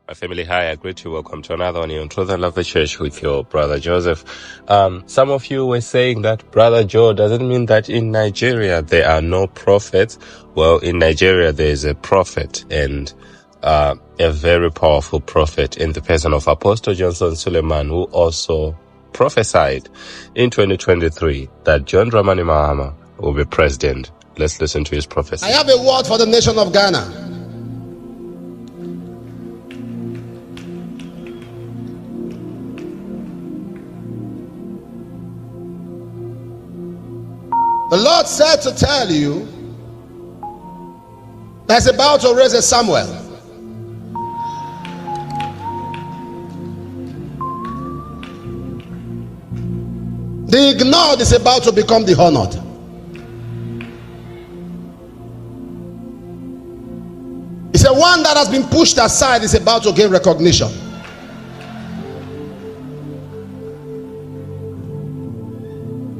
My family, hi, I greet you. Welcome to another one here on Truth and Love the Church with your brother Joseph. Some of you were saying that Brother Joe doesn't mean that in Nigeria there are no prophets. Well, in Nigeria there is a prophet, and a very powerful prophet in the person of Apostle Johnson Suleman, who also prophesied in 2023 that John Dramani Mahama will be president. Let's listen to his prophecy. I have a word for the nation of Ghana. The Lord said to tell you that's about to raise a Samuel. The ignored is about to become the honored. He said one that has been pushed aside is about to gain recognition.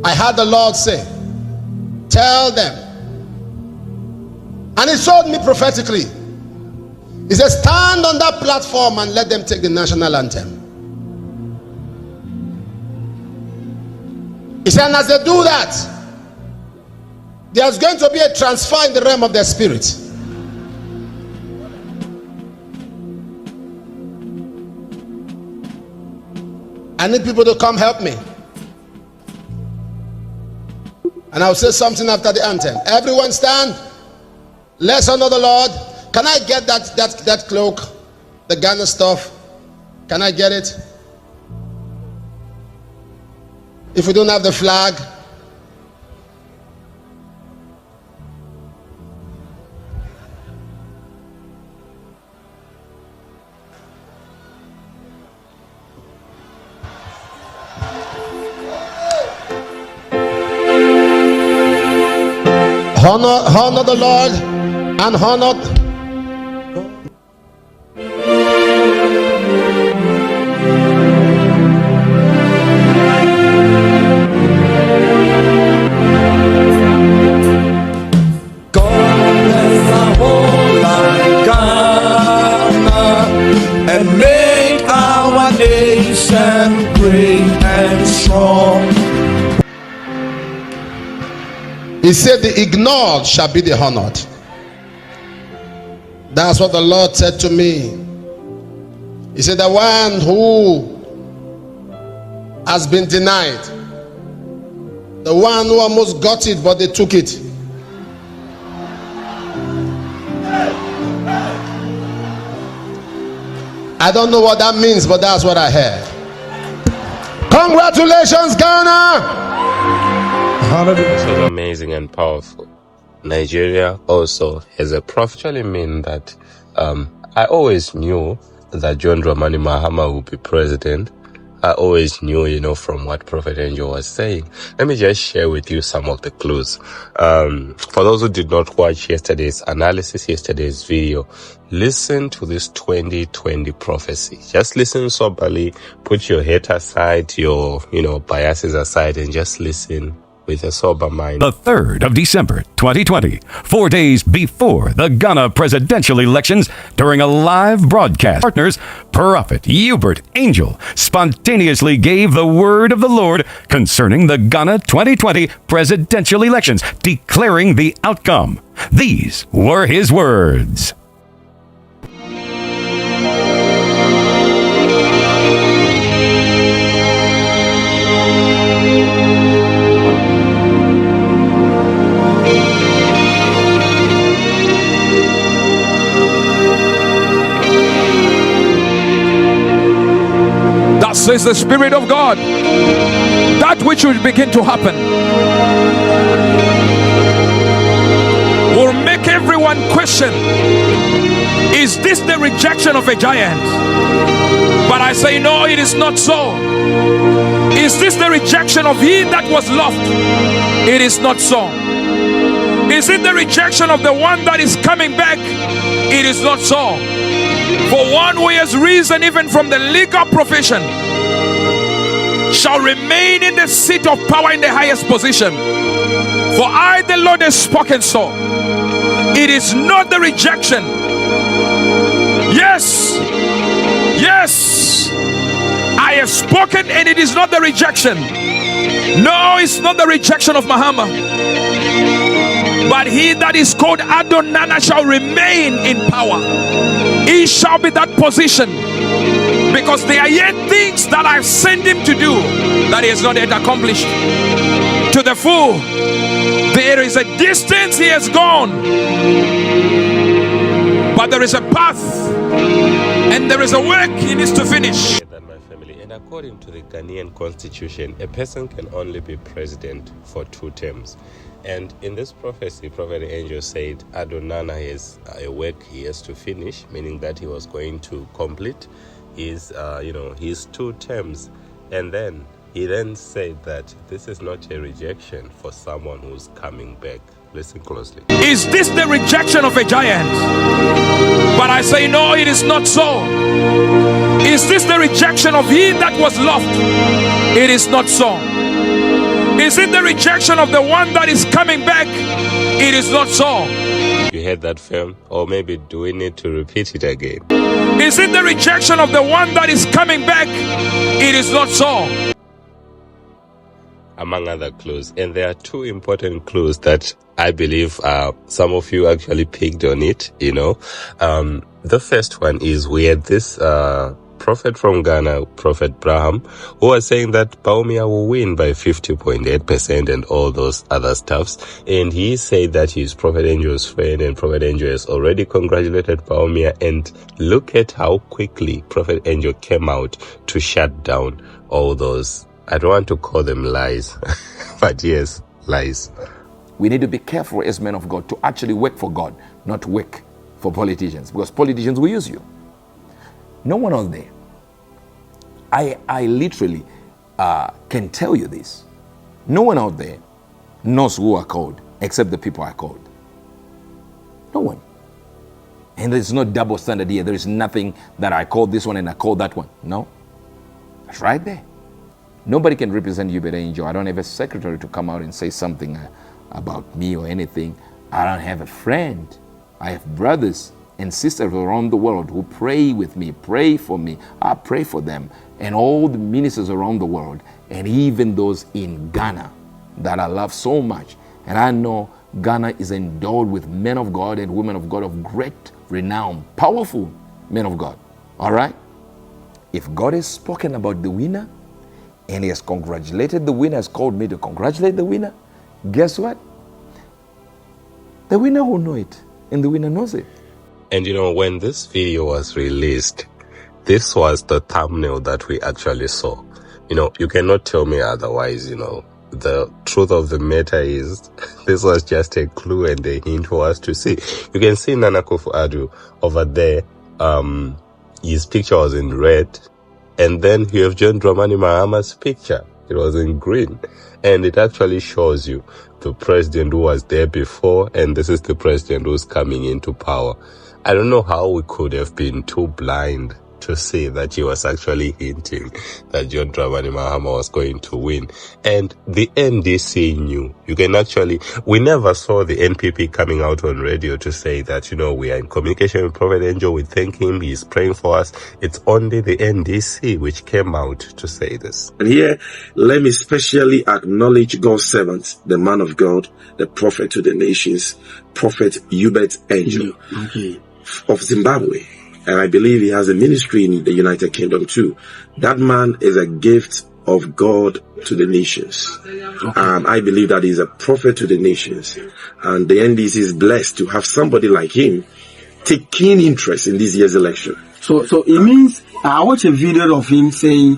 I heard the Lord say, tell them, and he showed me prophetically. He said, stand on that platform and let them take the national anthem. He said, and as they do that, there's going to be a transfer in the realm of their spirit. I need people to come help me. And I'll say something after the anthem. Everyone stand. Let's honor the Lord. Can I get that cloak? The Ghana stuff. Can I get it? If we don't have the flag. Honor the Lord and honor God bless our whole land, Ghana, and make our nation great and strong. He said the ignored shall be the honored. That's what the Lord said to me. He said the one who has been denied, the one who almost got it but they took it, I don't know what that means, but that's what I heard. Congratulations, Ghana. This was amazing and powerful. Nigeria also has a prophet. Actually mean that I always knew that John Dramani Mahama would be president. I always knew, from what Prophet Angel was saying. Let me just share with you some of the clues. For those who did not watch yesterday's analysis, yesterday's video, listen to this 2020 prophecy. Just listen soberly, put your head aside, your, biases aside, and just listen with a sober mind. The 3rd of December, 2020, 4 days before the Ghana presidential elections, during a live broadcast, partners, Prophet Uebert Angel spontaneously gave the word of the Lord concerning the Ghana 2020 presidential elections, declaring the outcome. These were his words. Says the Spirit of God, that which will begin to happen will make everyone question, is this the rejection of a giant? But I say no, it is not so. Is this the rejection of he that was loved? It is not so. Is it the rejection of the one that is coming back? It is not so. For one who has risen even from the legal profession shall remain in the seat of power in the highest position. For I, the Lord, has spoken so. It is not the rejection. Yes, spoken, and it is not the rejection. No, it's not the rejection of Mahama. But he that is called Adonana shall remain in power. He shall be that position, because there are yet things that I've sent him to do that he has not yet accomplished to the full. There is a distance he has gone, but there is a path and there is a work he needs to finish. And according to the Ghanaian constitution, a person can only be president for 2 terms. And in this prophecy, Prophet Angel said Adonana has a work he has to finish, meaning that he was going to complete his, his 2 terms. And then he then said that this is not a rejection for someone who's coming back. Listen closely. Is this the rejection of a giant? But I say no, it is not so. Is this the rejection of he that was loved? It is not so. Is it the rejection of the one that is coming back? It is not so. You heard that, fam? Or maybe do we need to repeat it again? Is it the rejection of the one that is coming back? It is not so. Among other clues. And there are 2 important clues that I believe some of you actually picked on it, The first one is we had this prophet from Ghana, Prophet Braham, who was saying that Baumia will win by 50.8% and all those other stuffs. And he said that he's Prophet Angel's friend, and Prophet Angel has already congratulated Baumia. And look at how quickly Prophet Angel came out to shut down all those, I don't want to call them lies, but yes, lies. We need to be careful as men of God to actually work for God, not work for politicians, because politicians will use you. No one out there, I literally can tell you this. No one out there knows who are called except the people are called. No one. And there's no double standard here. There is nothing that I call this one and I call that one. No. That's right there. Nobody can represent Uebert Angel. I don't have a secretary to come out and say something about me or anything. I don't have a friend. I have brothers and sisters around the world who pray with me, pray for me. I pray for them, and all the ministers around the world, and even those in Ghana that I love so much. And I know Ghana is endowed with men of God and women of God of great renown, powerful men of God. All right? If God has spoken about the winner, and he has congratulated the winner, has called me to congratulate the winner, guess what? The winner will know it, and the winner knows it. And when this video was released, this was the thumbnail that we actually saw. You cannot tell me otherwise, The truth of the matter is, this was just a clue and a hint for us to see. You can see Nana Akufo-Addo over there. His picture was in red. And then you have John Dramani Mahama's picture. It was in green. And it actually shows you the president who was there before, and this is the president who's coming into power. I don't know how we could have been too blind to see that he was actually hinting that John Dramani Mahama was going to win. And the NDC knew. We never saw the NPP coming out on radio to say that, we are in communication with Prophet Angel, we thank him, he's praying for us. It's only the NDC which came out to say this. And here, let me specially acknowledge God's servant, the man of God, the prophet to the nations, Prophet Uebert Angel of Zimbabwe. And I believe he has a ministry in the United Kingdom too. That man is a gift of God to the nations. And I believe that he's a prophet to the nations. And the NDC is blessed to have somebody like him take keen interest in this year's election. So it means, I watched a video of him saying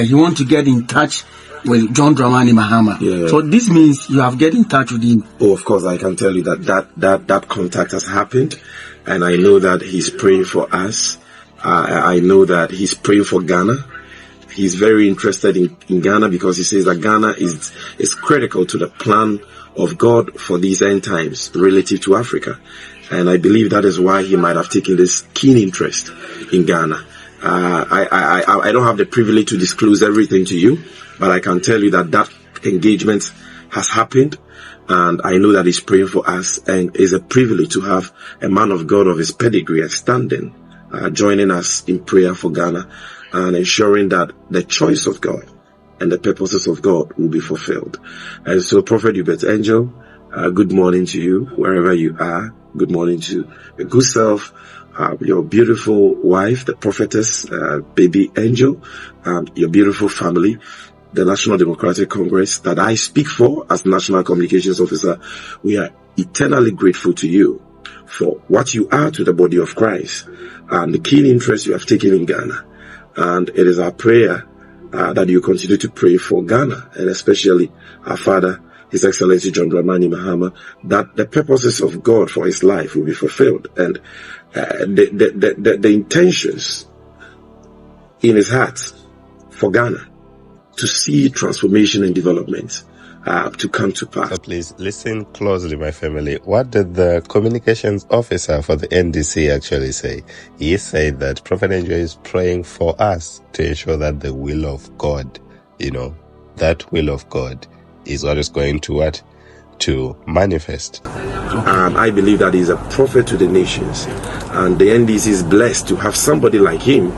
he wants to get in touch with John Dramani Mahama. Yeah. So this means you have get in touch with him. Oh, of course, I can tell you that contact has happened. And I know that he's praying for us. I know that he's praying for Ghana. He's very interested in Ghana because he says that Ghana is critical to the plan of God for these end times relative to Africa. And I believe that is why he might have taken this keen interest in Ghana. I don't have the privilege to disclose everything to you, but I can tell you that engagement has happened. And I know that he's praying for us, and it's a privilege to have a man of God of his pedigree and standing joining us in prayer for Ghana and ensuring that the choice of God and the purposes of God will be fulfilled. And so, Prophet Uebert Angel, good morning to you, wherever you are. Good morning to your good self, your beautiful wife, the prophetess, baby Angel, your beautiful family, the National Democratic Congress that I speak for as National Communications Officer. We are eternally grateful to you for what you are to the body of Christ and the keen interest you have taken in Ghana. And it is our prayer that you continue to pray for Ghana, and especially our father, His Excellency John Dramani Mahama, that the purposes of God for his life will be fulfilled, and the intentions in his heart for Ghana to see transformation and development to come to pass. So please listen closely, my family. What did the communications officer for the NDC actually say? He said that Prophet Angel is praying for us to ensure that the will of God, that will of God is what is going to manifest. And I believe that he's a prophet to the nations, and the NDC is blessed to have somebody like him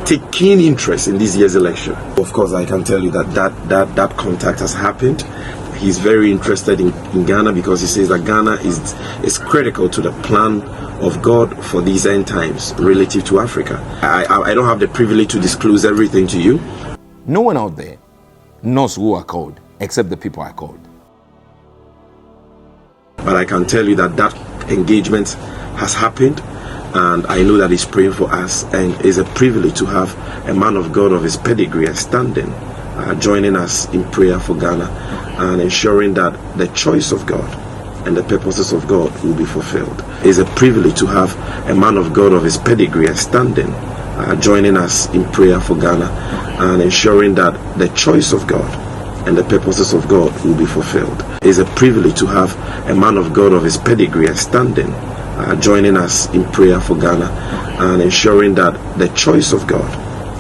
take keen interest in this year's election. Of course, I can tell you that contact has happened. He's very interested in Ghana because he says that Ghana is critical to the plan of God for these end times relative to Africa. I don't have the privilege to disclose everything to you. No one out there knows who are called except the people are called. But I can tell you that engagement has happened, and I know that he's praying for us, and it's a privilege to have a man of God of his pedigree and standing joining us in prayer for Ghana and ensuring that the choice of God and the purposes of God will be fulfilled. It's a privilege to have a man of God of his pedigree and standing joining us in prayer for Ghana and ensuring that the choice of God and the purposes of God will be fulfilled. It's a privilege to have a man of God of his pedigree and standing joining us in prayer for Ghana and ensuring that the choice of God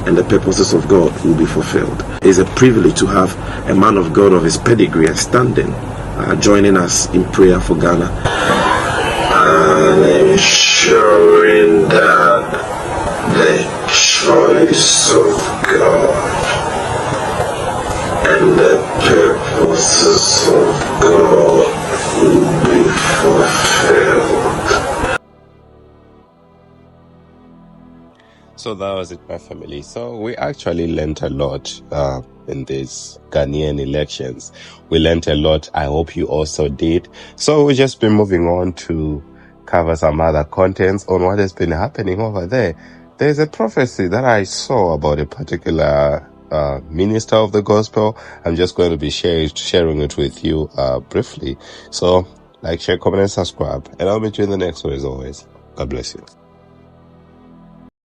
and the purposes of God will be fulfilled. It's a privilege to have a man of God of his pedigree and standing joining us in prayer for Ghana and ensuring that the choice of God and the purposes of God will be fulfilled. So that was it, my family. So we actually learned a lot in these Ghanaian elections. We learned a lot. I hope you also did. So we'll just be moving on to cover some other contents on what has been happening over there. There's a prophecy that I saw about a particular minister of the gospel. I'm just going to be sharing it with you briefly. So like, share, comment, and subscribe. And I'll meet you in the next one as always. God bless you.